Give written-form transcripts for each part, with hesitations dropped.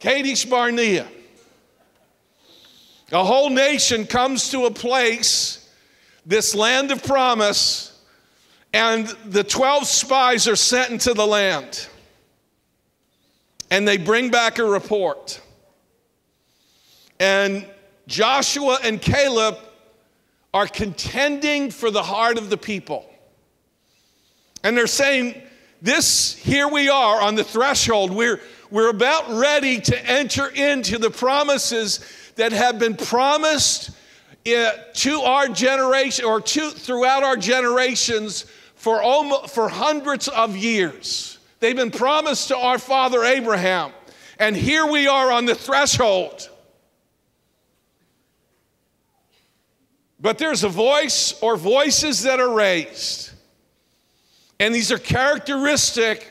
Kadesh Barnea. A whole nation comes to a place, this land of promise, and the 12 spies are sent into the land. And they bring back a report. And Joshua and Caleb are contending for the heart of the people. And they're saying, here we are on the threshold. We're about ready to enter into the promises that have been promised to our generation, or throughout our generations for hundreds of years. They've been promised to our father Abraham. And here we are on the threshold. But there's a voice or voices that are raised. And these are characteristic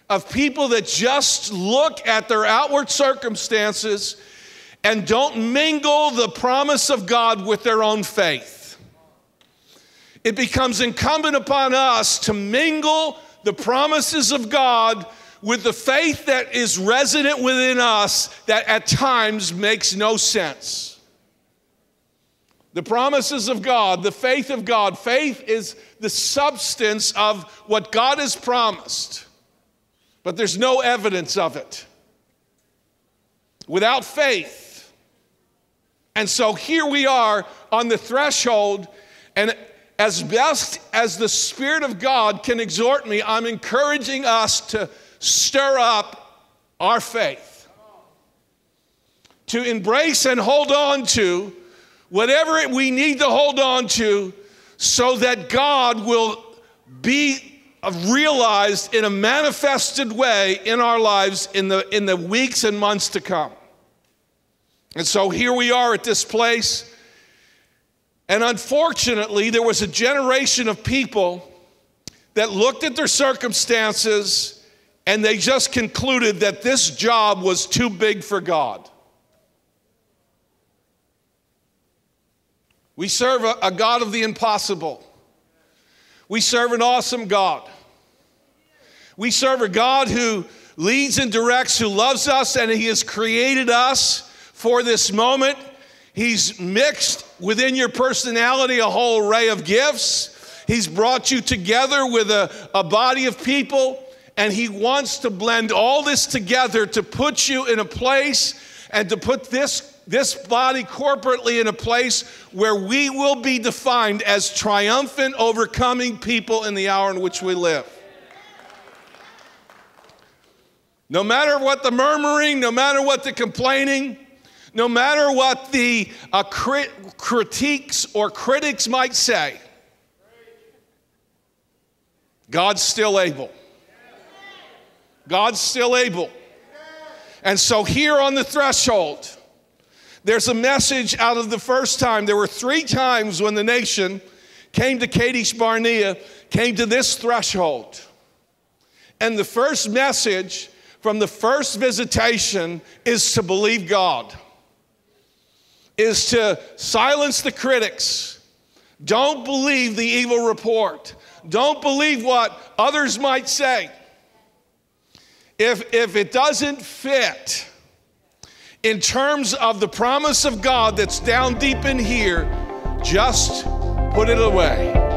of people that just look at their outward circumstances and don't mingle the promise of God with their own faith. It becomes incumbent upon us to mingle the promises of God with the faith that is resident within us that at times makes no sense. The promises of God, the faith of God. Faith is the substance of what God has promised, but there's no evidence of it without faith. And so here we are on the threshold, and as best as the Spirit of God can exhort me, I'm encouraging us to stir up our faith, to embrace and hold on to whatever we need to hold on to so that God will be realized in a manifested way in our lives in the weeks and months to come. And so here we are at this place. And unfortunately, there was a generation of people that looked at their circumstances and they just concluded that this job was too big for God. We serve a God of the impossible. We serve an awesome God. We serve a God who leads and directs, who loves us, and He has created us for this moment. He's mixed within your personality a whole array of gifts. He's brought you together with a body of people, and He wants to blend all this together to put you in a place and to put this body corporately in a place where we will be defined as triumphant, overcoming people in the hour in which we live. No matter what the murmuring, no matter what the complaining, no matter what the critiques or critics might say, God's still able. God's still able. And so here on the threshold, there's a message out of the first time. There were 3 times when the nation came to Kadesh Barnea, came to this threshold. And the first message from the first visitation is to believe God, is to silence the critics. Don't believe the evil report. Don't believe what others might say. If it doesn't fit in terms of the promise of God that's down deep in here, just put it away.